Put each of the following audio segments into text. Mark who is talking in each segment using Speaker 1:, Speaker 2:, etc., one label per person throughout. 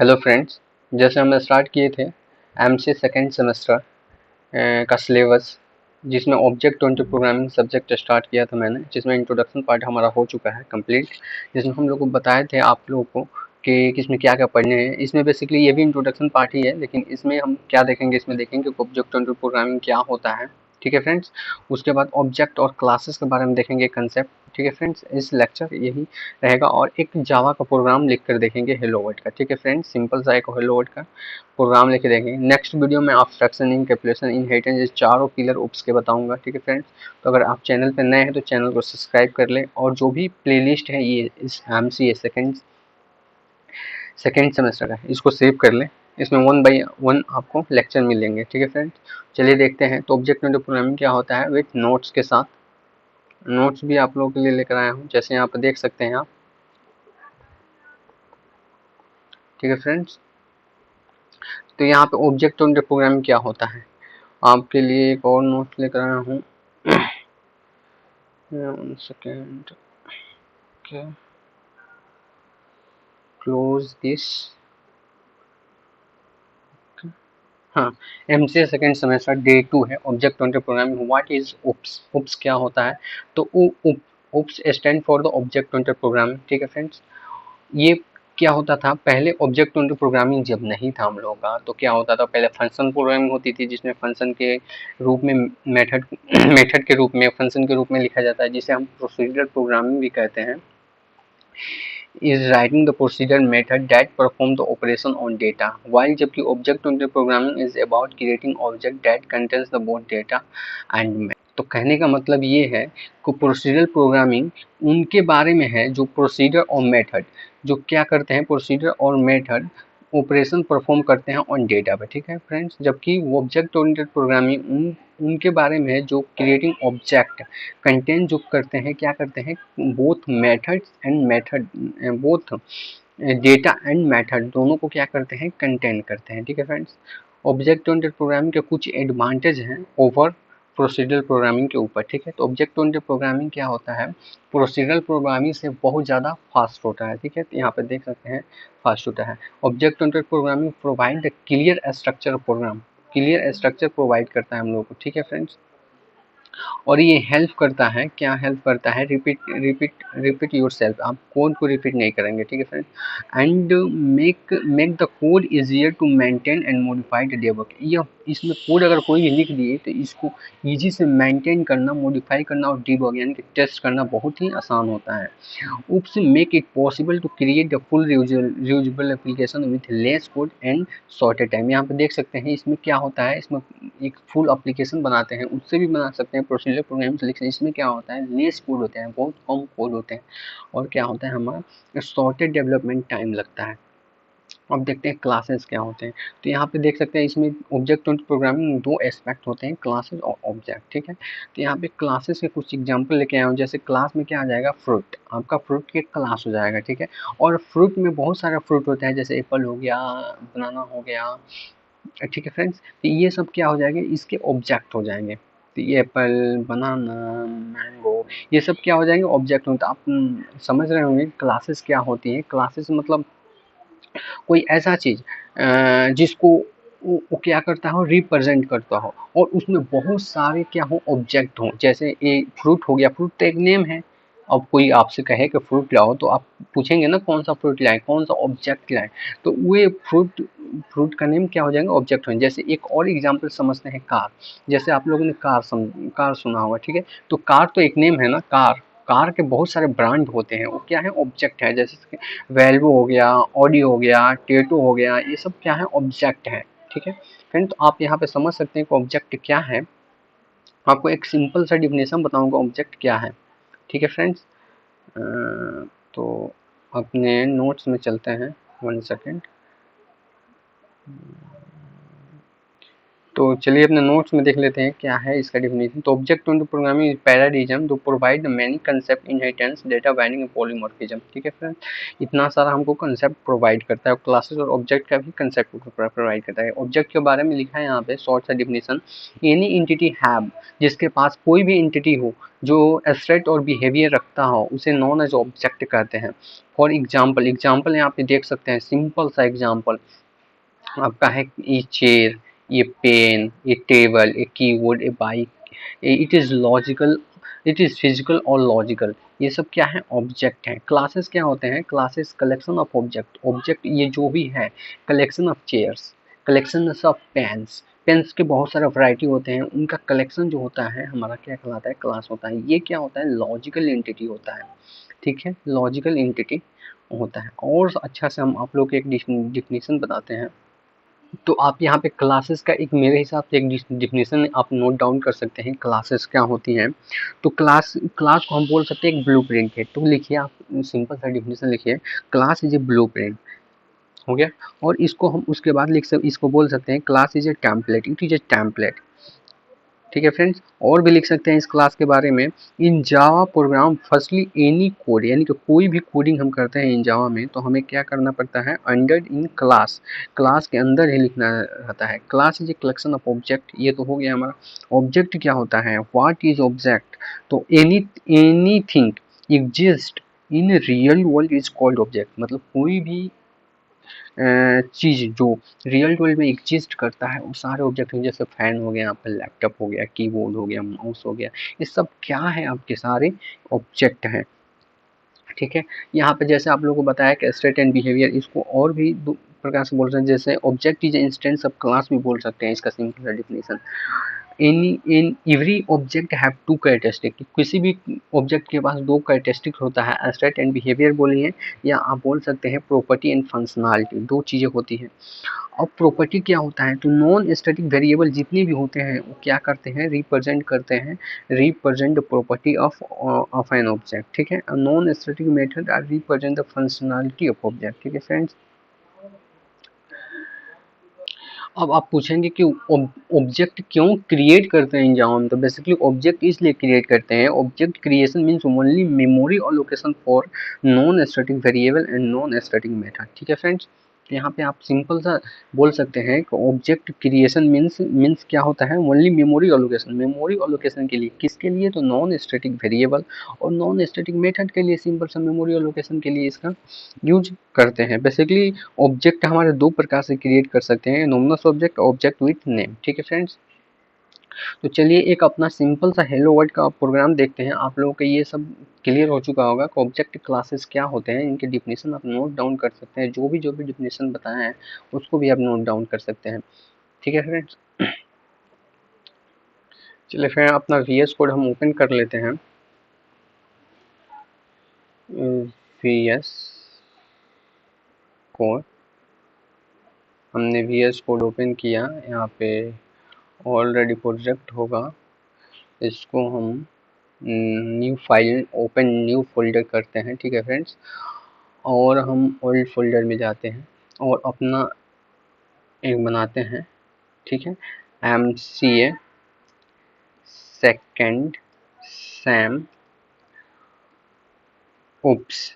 Speaker 1: Hello friends, जैसे हम start किए थे एमसीए सेकेंड सेमेस्टर का सिलेबस, जिसमें object oriented programming subject start किया था मैंने, जिसमें इंट्रोडक्शन पार्ट हमारा हो चुका है कंप्लीट। जिसमें हम लोग को बताए थे आप लोगों को कि किसमें क्या क्या पढ़ने हैं। इसमें बेसिकली ये भी इंट्रोडक्शन पार्ट ही है, लेकिन इसमें हम क्या देखेंगे, इसमें देखेंगे कि ऑब्जेक्ट ओरिएंटेड प्रोग्रामिंग क्या होता है। ठीक है फ्रेंड्स, उसके बाद ऑब्जेक्ट और क्लासेस के बारे में देखेंगे कंसेप्ट। ठीक है फ्रेंड्स, इस लेक्चर यही रहेगा और एक जावा का प्रोग्राम लिख कर देखेंगे हेलो वर्ल्ड का। ठीक है फ्रेंड्स, सिंपल सा एक हेलो वर्ल्ड का प्रोग्राम लिख के देखेंगे। नेक्स्ट वीडियो में एब्स्ट्रैक्शन, इनकैप्सुलेशन, इनहेरिटेंस, ये चारों पिलर उप्स के बताऊंगा। ठीक है फ्रेंड्स, तो अगर आप चैनल पर नए हैं तो चैनल को सब्सक्राइब कर लें, और जो भी प्लेलिस्ट है ये इस एमसीए सेकेंड सेमेस्टर का, इसको सेव कर लें। इसमें 1 बाई 1 आपको लेक्चर मिलेंगे। ठीक है फ्रेंड्स, चलिए देखते हैं तो ऑब्जेक्ट ओरिएंटेड प्रोग्रामिंग क्या होता है विथ नोट्स के साथ। नोट्स भी आप लोगों के लिए लेकर आया हूँ, जैसे यहाँ पर देख सकते हैं आप। ठीक है फ्रेंड्स, तो यहाँ पे ऑब्जेक्ट ओरिएंटेड प्रोग्रामिंग क्या होता है, आपके लिए एक और नोट लेकर आया हूँ। 1 सेकेंड, क्लोज दिस। हाँ, एमसीए सेकेंड सेमेस्टर डे 2 है, object oriented programming. What is OOPs? OOPs क्या होता है? तो OOPs stand for the object oriented programming. ठीक है फ्रेंड्स, ये क्या होता था पहले, ऑब्जेक्ट ओरिएंटेड प्रोग्रामिंग जब नहीं था हम लोगों का, तो क्या होता था पहले फंक्शन प्रोग्रामिंग होती थी, जिसमें फंक्शन के रूप में मेथड मेथड के रूप में, फंक्शन के रूप में लिखा जाता है, जिसे हम प्रोसीजरल प्रोग्रामिंग भी कहते हैं। is writing the procedure method that perform the operation on data, while जबकि object oriented programming is about creating object that contains the both data and method। तो कहने का मतलब ये है कि प्रोसीजरल प्रोग्रामिंग उनके बारे में है जो प्रोसीजर और मेथड, जो क्या करते हैं, प्रोसीजर और मेथड ऑपरेशन परफॉर्म करते हैं ऑन डेटा पे। ठीक है फ्रेंड्स, जबकि ऑब्जेक्ट ओरिएंटेड प्रोग्रामिंग उनके बारे में है जो क्रिएटिंग ऑब्जेक्ट कंटेंट जो करते हैं, क्या करते हैं, both methods and method, both data and method दोनों को क्या करते हैं, कंटेन करते हैं। ठीक है फ्रेंड्स, ऑब्जेक्ट ओरिएंटेड प्रोग्रामिंग के कुछ एडवांटेज हैं ओवर प्रोसीजरल प्रोग्रामिंग के ऊपर। ठीक है, तो ऑब्जेक्ट ओरिएंटेड प्रोग्रामिंग क्या होता है, प्रोसीजरल प्रोग्रामिंग से बहुत ज़्यादा फास्ट होता है। ठीक है, तो यहाँ पे देख सकते हैं फास्ट होता है। Object oriented programming provide the clear structure program, clear structure provide करता है हम लोग को। ठीक है फ्रेंड्स, और ये हेल्प करता है, क्या हेल्प करता है, रिपीट योरसेल्फ, आप कोड को रिपीट नहीं करेंगे। ठीक है friend, and make the code easier to maintain and modify the debug. ये इसमें कोड अगर कोई भी लिख दिए तो इसको इजी से मेंटेन करना, मॉडिफाई करना और डिबग यानी कि टेस्ट करना बहुत ही आसान होता है। Oops make it possible to create the full reusable application with less code and shorter time। यहाँ पे देख सकते हैं इसमें क्या होता है, इसमें एक फुल एप्लीकेशन बनाते हैं, उससे भी बना सकते हैं प्रोसीजर प्रोग्राम से, लेकिन इसमें क्या होता है, लेस कोड होते हैं, बहुत कम कोड होते हैं, और क्या होता है, हमारा शॉर्टेड डेवलपमेंट टाइम लगता है। अब देखते हैं क्लासेस क्या होते हैं। तो यहाँ पे देख सकते हैं इसमें ऑब्जेक्ट ओरिएंटेड प्रोग्रामिंग दो एस्पेक्ट होते हैं, क्लासेस और ऑब्जेक्ट। ठीक है, तो यहाँ पे क्लासेस के कुछ एग्जांपल लेके आया हूँ। जैसे क्लास में क्या आ जाएगा, फ्रूट, आपका फ्रूट की क्लास हो जाएगा। ठीक है, और फ्रूट में बहुत सारा फ्रूट होता है, जैसे एप्पल हो गया, बनाना हो गया। ठीक है फ्रेंड्स, तो ये सब क्या हो जाएंगे, इसके ऑब्जेक्ट हो जाएंगे। तो ये एप्पल, बनाना, मैंगो, ये सब क्या हो जाएंगे, ऑब्जेक्ट होता है। आप समझ रहे होंगे क्लासेस क्या होती है। क्लासेस मतलब कोई ऐसा चीज जिसको वो क्या करता हो, रिप्रेजेंट करता हो, और उसमें बहुत सारे क्या हो, ऑब्जेक्ट हो। जैसे एक फ्रूट हो गया, फ्रूट तो एक नेम है। अब कोई आपसे कहे कि फ्रूट लाओ, तो आप पूछेंगे ना कौन सा फ्रूट लाए, कौन सा ऑब्जेक्ट लाए, तो वो फ्रूट का नेम क्या हो जाएगा, ऑब्जेक्ट हो। जैसे एक और एग्जांपल समझते हैं, कार। जैसे आप लोगों ने कार सुना होगा। ठीक है, तो कार तो एक नेम है ना, कार। कार के बहुत सारे ब्रांड होते हैं, वो क्या है, ऑब्जेक्ट है। जैसे वेल्वो हो गया, ऑडी हो गया, टेटो हो गया, ये सब क्या है, ऑब्जेक्ट है। ठीक है फ्रेंड, तो आप यहाँ पे समझ सकते हैं कि ऑब्जेक्ट क्या है। आपको एक सिंपल सा डिफिनेशन बताऊंगा ऑब्जेक्ट क्या है। ठीक है फ्रेंड्स, तो अपने नोट्स में चलते हैं। 1 सेकेंड, तो चलिए अपने नोट्स में देख लेते हैं क्या है इसका डेफिनेशन। तो object oriented programming is paradigm to provide many concept inheritance data binding and polymorphism. ठीक है फ्रेंड, इतना सारा हमको कंसेप्ट प्रोवाइड करता है। क्लासेस और ऑब्जेक्ट का भी कंसेप्ट प्रोवाइड करता है। ऑब्जेक्ट के बारे में लिखा है यहाँ पे शॉर्ट सा डेफिनेशन, एनी एंटिटी हैव, जिसके पास कोई भी एंटिटी हो जो एब्स्ट्रैक्ट और बिहेवियर रखता हो उसे नॉन एज ऑब्जेक्ट कहते हैं। फॉर एग्जाम्पल, एग्जाम्पल यहाँ पे देख सकते हैं, सिंपल सा एग्जाम्पल आपका है, ये चेयर, ये पेन, ये टेबल, ये कीबोर्ड, ये bike, it is logical, it is physical और लॉजिकल, ये सब क्या है, ऑब्जेक्ट है। क्लासेस क्या होते हैं, classes collection of object, object ये जो भी है, collection of chairs, collection of pens, pens के बहुत सारे वैरायटी होते हैं, उनका कलेक्शन जो होता है हमारा क्या कहलाता है, क्लास होता है। ये क्या होता है, लॉजिकल एंटिटी होता है। ठीक है, लॉजिकल एंटिटी होता है। और अच्छा से हम आप लोग को एक डिफिनेशन बताते हैं। तो आप यहाँ पे क्लासेस का एक, मेरे हिसाब से एक डिफिनेशन आप नोट डाउन कर सकते हैं, क्लासेस क्या होती हैं। तो क्लास, क्लास को हम बोल सकते हैं एक ब्लूप्रिंट है। तो लिखिए आप, सिंपल सा डिफिनेशन लिखिए, क्लास इज ए ब्लूप्रिंट, हो गया। और इसको हम उसके बाद लिख सकते, इसको बोल सकते हैं class is a template, it is a template. ठीक है फ्रेंड्स, और भी लिख सकते हैं इस क्लास के बारे में, in Java program firstly any code, यानी कि कोई भी कोडिंग हम करते हैं इन जावा में तो हमें क्या करना पड़ता है, अंडर इन क्लास, क्लास के अंदर ही लिखना रहता है। Class is a collection of object, ये तो हो गया हमारा। ऑब्जेक्ट क्या होता है, व्हाट इज ऑब्जेक्ट, तो anything exist in real world is called object, मतलब कोई भी चीज़ जो रियल वर्ल्ड में एग्जिस्ट करता है वो सारे ऑब्जेक्ट हैं। जैसे फैन हो गया, यहाँ पर लैपटॉप हो गया, कीबोर्ड हो गया, माउस हो गया, ये सब क्या है, आपके सारे ऑब्जेक्ट हैं। ठीक है, यहाँ पे जैसे आप लोगों को बताया कि स्टेट एंड बिहेवियर, इसको और भी दो प्रकार से बोल सकते हैं, जैसे object is instance of class भी बोल सकते हैं, इसका simple definition. In every object have two characteristic, किसी भी ऑब्जेक्ट के पास दो कैरेक्टरिस्टिक होता है, स्टेट एंड बिहेवियर बोलिए, या आप बोल सकते हैं प्रॉपर्टी एंड फंक्शनलिटी, दो चीज़ें होती हैं। अब प्रॉपर्टी क्या होता है, तो नॉन स्टैटिक वेरिएबल जितने भी होते हैं वो क्या करते हैं, रिप्रेजेंट करते हैं, represent the property of an object. ठीक है, non static method are represent the functionality of object. ठीक है फ्रेंड्स, अब आप पूछेंगे कि ऑब्जेक्ट क्यों क्रिएट करते हैं इन जावा में, तो बेसिकली ऑब्जेक्ट इसलिए क्रिएट करते हैं, object creation means only memory allocation for non static variable and non static method. ठीक है फ्रेंड्स, यहाँ पे आप सिंपल सा बोल सकते हैं कि ऑब्जेक्ट क्रिएशन मीन्स क्या होता है, only memory allocation, memory allocation के लिए, किसके लिए, तो नॉन स्टैटिक वेरिएबल और नॉन स्टैटिक मेथड के लिए, सिंपल सा मेमोरी अलोकेशन के लिए इसका यूज करते हैं। बेसिकली ऑब्जेक्ट हमारे दो प्रकार से क्रिएट कर सकते हैं, nominal object, object with name. ठीक है फ्रेंड्स, तो चलिए एक अपना सिंपल सा हेलो वर्ल्ड का प्रोग्राम देखते हैं। आप लोगों को ये सब क्लियर हो चुका होगा कि ऑब्जेक्ट क्लासेस क्या होते हैं, इनके डिफिनेशन आप नोट डाउन कर सकते हैं, जो भी डिफिनेशन बताया है उसको भी आप नोट डाउन कर सकते हैं। ठीक है फ्रेंड्स, चलिए फिर अपना VS कोड हम ओपन कर लेते हैं। VS कोड, हमने VS कोड ओपन किया, यहाँ पे ऑलरेडी प्रोजेक्ट होगा, इसको हम new file, open new folder करते हैं। ठीक है फ्रेंड्स, और हम ओल्ड फोल्डर में जाते हैं और अपना एक बनाते हैं। ठीक है, MCA सेकेंड सैम उप्स।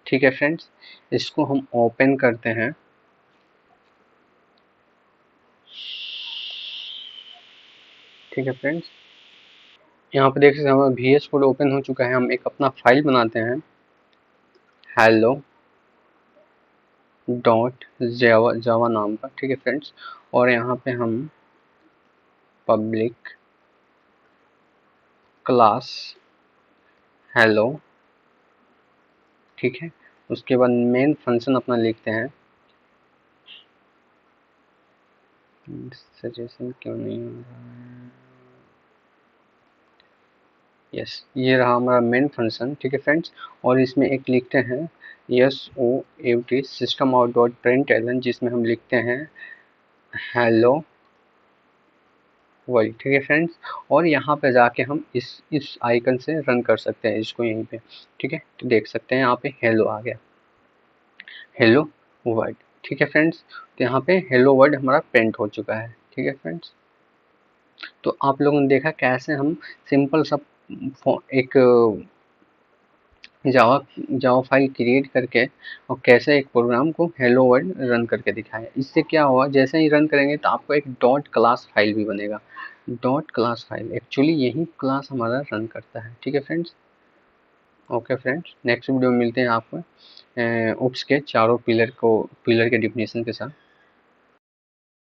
Speaker 1: ठीक है फ्रेंड्स, इसको हम ओपन करते हैं। ठीक है फ्रेंड्स, यहाँ पे देख सकते हैं हमारा VS कोड ओपन हो चुका है। हम एक अपना फाइल बनाते हैं, हेलो डॉट जावा, जावा नाम का। ठीक है फ्रेंड्स, और यहाँ पे हम पब्लिक क्लास हेलो, ठीक है, उसके बाद मेन फंक्शन अपना लिखते हैं। सजेशन क्यों नहीं हो रहा है, यस, ये रहा हमारा मेन फंक्शन। ठीक है फ्रेंड्स, और इसमें एक लिखते हैं SOUT system out dot println, जिसमें हम लिखते हैं हेलो वर्ल्ड। ठीक है फ्रेंड्स, और यहाँ पे जाके हम इस आइकन से रन कर सकते हैं इसको यहीं पे। ठीक है, तो देख सकते हैं यहाँ पे हेलो आ गया, हेलो वर्ल्ड। ठीक है फ्रेंड्स, तो यहाँ पे हेलो वर्ल्ड हमारा प्रिंट हो चुका है। ठीक है फ्रेंड्स, तो आप लोगों ने देखा कैसे हम सिंपल सा एक जावा जावा फाइल क्रिएट करके और कैसे एक प्रोग्राम को हेलो वर्ल्ड रन करके दिखाया। इससे क्या हुआ, जैसे ही रन करेंगे तो आपको एक डॉट क्लास फाइल भी बनेगा। डॉट क्लास फाइल एक्चुअली यही क्लास हमारा रन करता है। ठीक है friends, okay friends, next video में मिलते हैं आपको उप्स के चारों पिलर के डिफिनेशन के साथ।